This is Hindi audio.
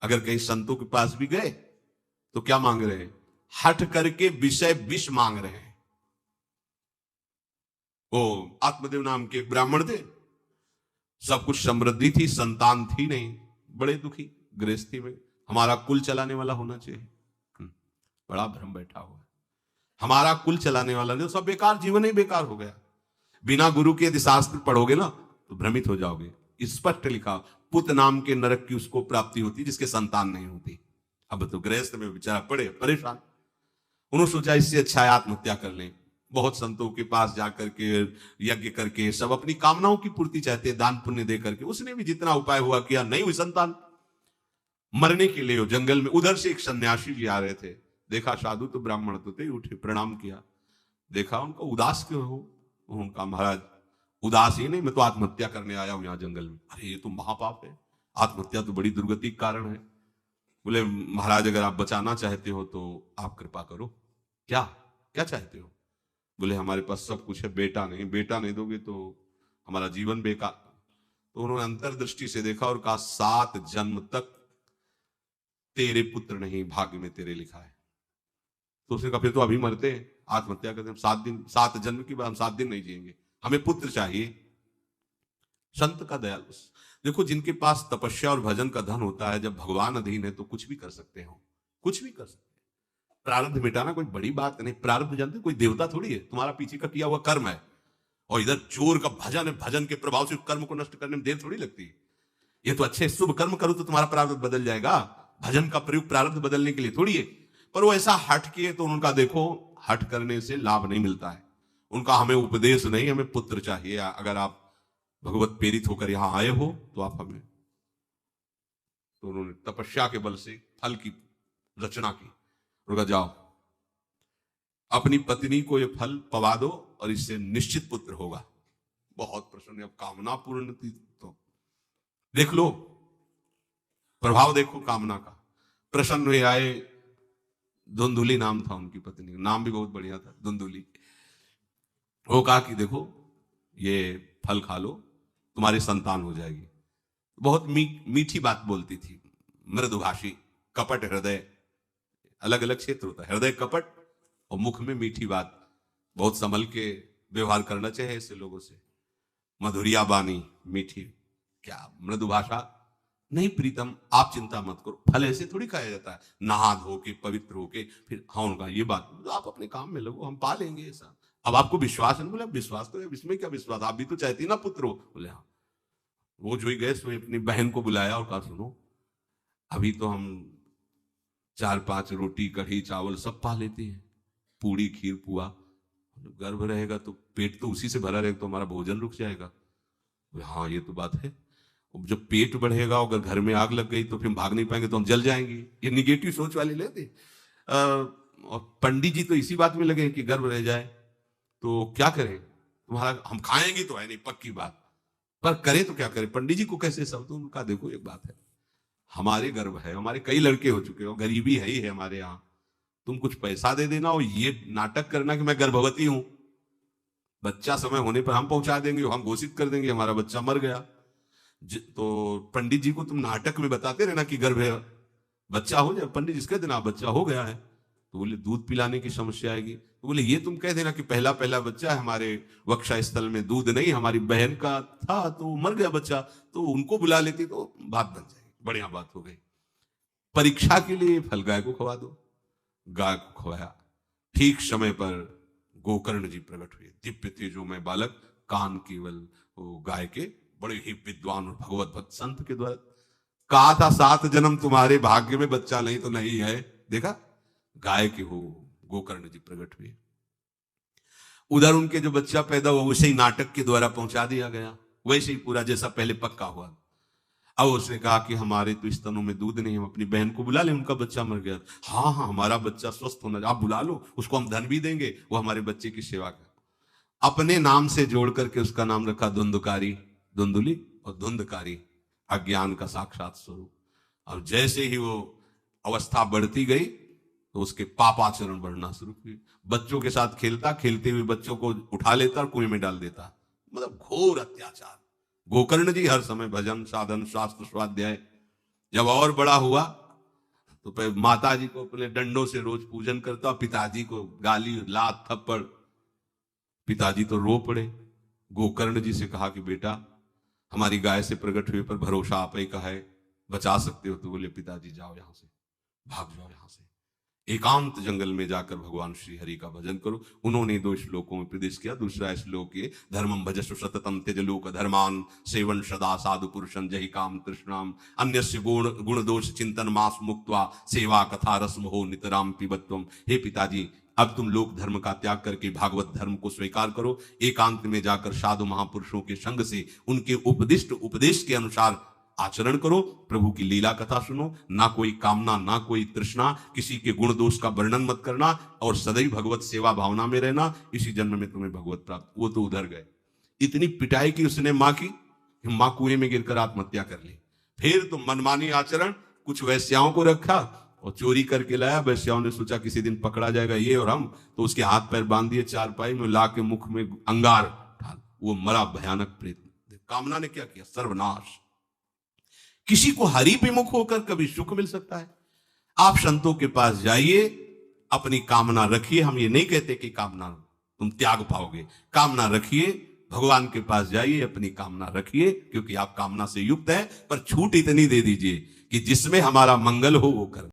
अगर कहीं संतों के पास भी गए तो क्या मांग रहे हैं? हट करके विषय विष मांग रहे हैं। वो आत्मदेव नाम के ब्राह्मण थे, सब कुछ समृद्धि थी, संतान थी नहीं, बड़े दुखी गृहस्थी में। हमारा कुल चलाने वाला होना चाहिए। बड़ा भ्रम बैठा हुआ है, हमारा कुल चलाने वाला नहीं, सब बेकार, जीवन ही बेकार हो गया। बिना गुरु के यदि शास्त्र पढ़ोगे ना तो भ्रमित हो जाओगे। स्पष्ट लिखा, पुत नाम के नरक की उसको प्राप्ति होती जिसके संतान नहीं होती। अब तो गृहस्थ में बेचारा पड़े परेशान, उन्होंने सोचा इससे अच्छा है आत्महत्या कर लें। बहुत संतों के पास जाकर के यज्ञ करके सब अपनी कामनाओं की पूर्ति चाहते, दान पुण्य दे करके। उसने भी जितना उपाय हुआ किया, नहीं हुई संतान। मरने के लिए जंगल में उधर से एक सन्यासी जी आ रहे थे, देखा साधु तो ब्राह्मण तो थे, उठे प्रणाम किया, देखा उनको उदास क्यों हो? उनका महाराज उदास ही नहीं, मैं तो आत्महत्या करने आया हूं यहाँ जंगल में। अरे ये तो महापाप है, आत्महत्या तो बड़ी दुर्गति का कारण है। बोले महाराज अगर आप बचाना चाहते हो तो आप कृपा करो। क्या क्या चाहते हो? बोले हमारे पास सब कुछ है, बेटा नहीं, बेटा नहीं दोगे तो हमारा जीवन बेकार। तो उन्होंने अंतर्दृष्टि से देखा और कहा 7 जन्म तक तेरे पुत्र नहीं भाग्य में तेरे लिखा है। तो उसने कहा फिर तो अभी मरते हैं, आत्महत्या करते हैं, 7 जन्म की बात, हम 7 दिन नहीं जिएंगे, हमें पुत्र चाहिए। संत का दयालु देखो, जिनके पास तपस्या और भजन का धन होता है, जब भगवान अधीन है तो कुछ भी कर सकते हो, कुछ भी कर सकते हैं। प्रारब्ध मिटाना कोई बड़ी बात नहीं। प्रारब्ध जानते कोई देवता थोड़ी है, तुम्हारा पीछे का किया हुआ कर्म है। और इधर चोर का भजन है, भजन के प्रभाव से कर्म को नष्ट करने में देर थोड़ी लगती है। ये तो अच्छे शुभ कर्म करो तो तुम्हारा प्रारब्ध बदल जाएगा। भजन का प्रयोग प्रारब्ध बदलने के लिए थोड़ी है। पर वो ऐसा हट किए तो उनका देखो, हट करने से लाभ नहीं मिलता है। उनका हमें उपदेश नहीं, हमें पुत्र चाहिए। अगर आप भगवत प्रेरित होकर यहां आए हो तो आप हमें। तो उन्होंने तपस्या के बल से फल की रचना की। उनका जाओ अपनी पत्नी को ये फल पवा दो और इससे निश्चित पुत्र होगा। बहुत प्रसन्न, अब कामना पूर्ण थी तो देख लो, प्रभाव देखो कामना का। प्रसन्न हुए आए। धुंधुली नाम था उनकी पत्नी, नाम भी बहुत बढ़िया था, धुंधुली। वो कहा कि देखो ये फल खा लो, तुम्हारी संतान हो जाएगी। बहुत मीठी बात बोलती थी, मृदुभाषी, कपट हृदय, अलग अलग क्षेत्र होता है, हृदय कपट और मुख में मीठी बात। बहुत संभल के व्यवहार करना चाहिए ऐसे लोगों से। मधुरिया बानी, मीठी, क्या मृदुभाषा नहीं प्रीतम, आप चिंता मत करो, फल ऐसे थोड़ी खाया जाता है, नहा धो के पवित्र होके फिर। हाँ उनका ये बात, आप अपने काम में लगो, हम पा लेंगे ऐसा। अब आपको विश्वास है? बोले विश्वास तो है, इसमें क्या विश्वास, आप भी तो चाहती ना पुत्र हो। बोले हाँ। वो जो ही गए उसमें अपनी बहन को बुलाया और कहा सुनो, अभी तो हम 4-5 रोटी कढ़ी चावल सब पा लेते हैं, पूड़ी खीर पुआ, गर्भ रहेगा तो पेट तो उसी से भरा रहेगा, तो हमारा भोजन रुक जाएगा। हाँ ये तो बात है, जब पेट बढ़ेगा, अगर घर में आग लग गई तो फिर भाग नहीं पाएंगे, तो हम जल जाएंगे। ये निगेटिव सोच वाले लेते। और पंडित जी तो इसी बात में लगे कि गर्भ रह जाए तो क्या करें, तुम्हारा हम खाएंगे तो है नहीं, पक्की बात, पर करें तो क्या करें, पंडित जी को कैसे सब। तो उनका देखो एक बात है, हमारे गर्भ है, हमारे कई लड़के हो चुके हो, गरीबी है ही है हमारे यहाँ, तुम कुछ पैसा दे देना और ये नाटक करना कि मैं गर्भवती हूं, बच्चा समय होने पर हम पहुंचा देंगे, हम घोषित कर देंगे हमारा बच्चा मर गया। तो पंडित जी को तुम नाटक में बताते रहना कि गर्भ है, बच्चा हो जाए, पंडित जिसके दिन आप बच्चा हो गया है, तो बोले दूध पिलाने की समस्या आएगी। तो बोले ये तुम कह देना कि पहला बच्चा है, हमारे वक्षा स्थल में दूध नहीं, हमारी बहन का था तो मर गया बच्चा, तो उनको बुला लेती तो बात बन जाएगी, बढ़िया बात हो गई। परीक्षा के लिए फल गाय को खवा दो, गाय को खवाया। ठीक समय पर गोकर्ण जी प्रकट हुए, दिव्य तेजोमय बालक, कान केवल वो गाय के, बड़े ही विद्वान और भगवत भक्त संत के द्वारा। कहा था 7 जन्म तुम्हारे भाग्य में, बच्चा नहीं तो नहीं है, देखा गाय के हो गोकर्ण जी प्रकट हुए। उधर उनके जो बच्चा पैदा हुआ उसे ही नाटक के द्वारा पहुंचा दिया गया, वैसे ही पूरा जैसा पहले पक्का हुआ। अब उसने कहा कि हमारे तो स्तनों में दूध नहीं, हम अपनी बहन को बुला ले, उनका बच्चा मर गया। हाँ हाँ हमारा बच्चा स्वस्थ होना, आप बुला लो, उसको हम धन भी देंगे, वो हमारे बच्चे की सेवा कर। अपने नाम से जोड़ करके उसका नाम रखा धुंधकारी, धुंधुली और धुंधकारी, अज्ञान का साक्षात स्वरूप। और जैसे ही वो अवस्था बढ़ती गई तो उसके पापाचरण बढ़ना शुरू हुए। बच्चों के साथ खेलता, खेलते हुए बच्चों को उठा लेता और कुएं में डाल देता, मतलब घोर अत्याचार। गोकर्ण जी हर समय भजन साधन शास्त्र स्वाध्याय जब और बड़ा हुआ तो माता जी को अपने डंडों से रोज पूजन करता, पिताजी को गाली लात थप्पड़। पिताजी तो रो पड़े। गोकर्ण जी से कहा कि बेटा हमारी गाय से प्रकट हुए पर भरोसा आप ही का है, बचा सकते हो? तो बोले पिताजी जाओ यहां से, भाग जाओ यहां से, एकांत जंगल में जाकर भगवान श्री हरि का भजन करो। उन्होंने 2 श्लोकों में प्रदेश किया। दूसरा श्लोक ये, धर्मम भजस्व सततम त्यज लोक धर्मान सेवन सदा साधु पुरुषं जहि काम तृष्णाम अन्यस्य गुण दोष चिंतन मास मुक्त्वा सेवा कथा रसम हो नितराम पिबत्वम। हे पिताजी, अब तुम लोक धर्म का त्याग करके भागवत धर्म को स्वीकार करो, एकांत में जाकर साधु महापुरुषों के संग से उनके उपदिष्ट उपदेश के अनुसार आचरण करो, प्रभु की लीला कथा सुनो, ना कोई कामना ना कोई तृष्णा, किसी के गुण दोष का वर्णन मत करना और सदैव भगवत सेवा भावना में रहना, इसी जन्म में तुम्हें भगवत प्राप्त। वो तो उधर गए। इतनी पिटाई की उसने मां की, मां कुएं में गिरकर आत्महत्या कर ली। फिर तो मनमानी आचरण, कुछ वैश्याओं को रखा और चोरी करके लाया। वैश्याओं ने सोचा किसी दिन पकड़ा जाएगा ये और हम, तो उसके हाथ पैर बांध दिए चारपाई में, ला के मुख में अंगार डाल, वो मरा भयानक प्रेत। कामना ने क्या किया? सर्वनाश। किसी को हरि पे मुख होकर कभी सुख मिल सकता है? आप संतों के पास जाइए, अपनी कामना रखिए। हम ये नहीं कहते कि कामना तुम त्याग पाओगे, कामना रखिए, भगवान के पास जाइए, अपनी कामना रखिए, क्योंकि आप कामना से युक्त है। पर छूट इतनी दे दीजिए कि जिसमें हमारा मंगल हो वो कर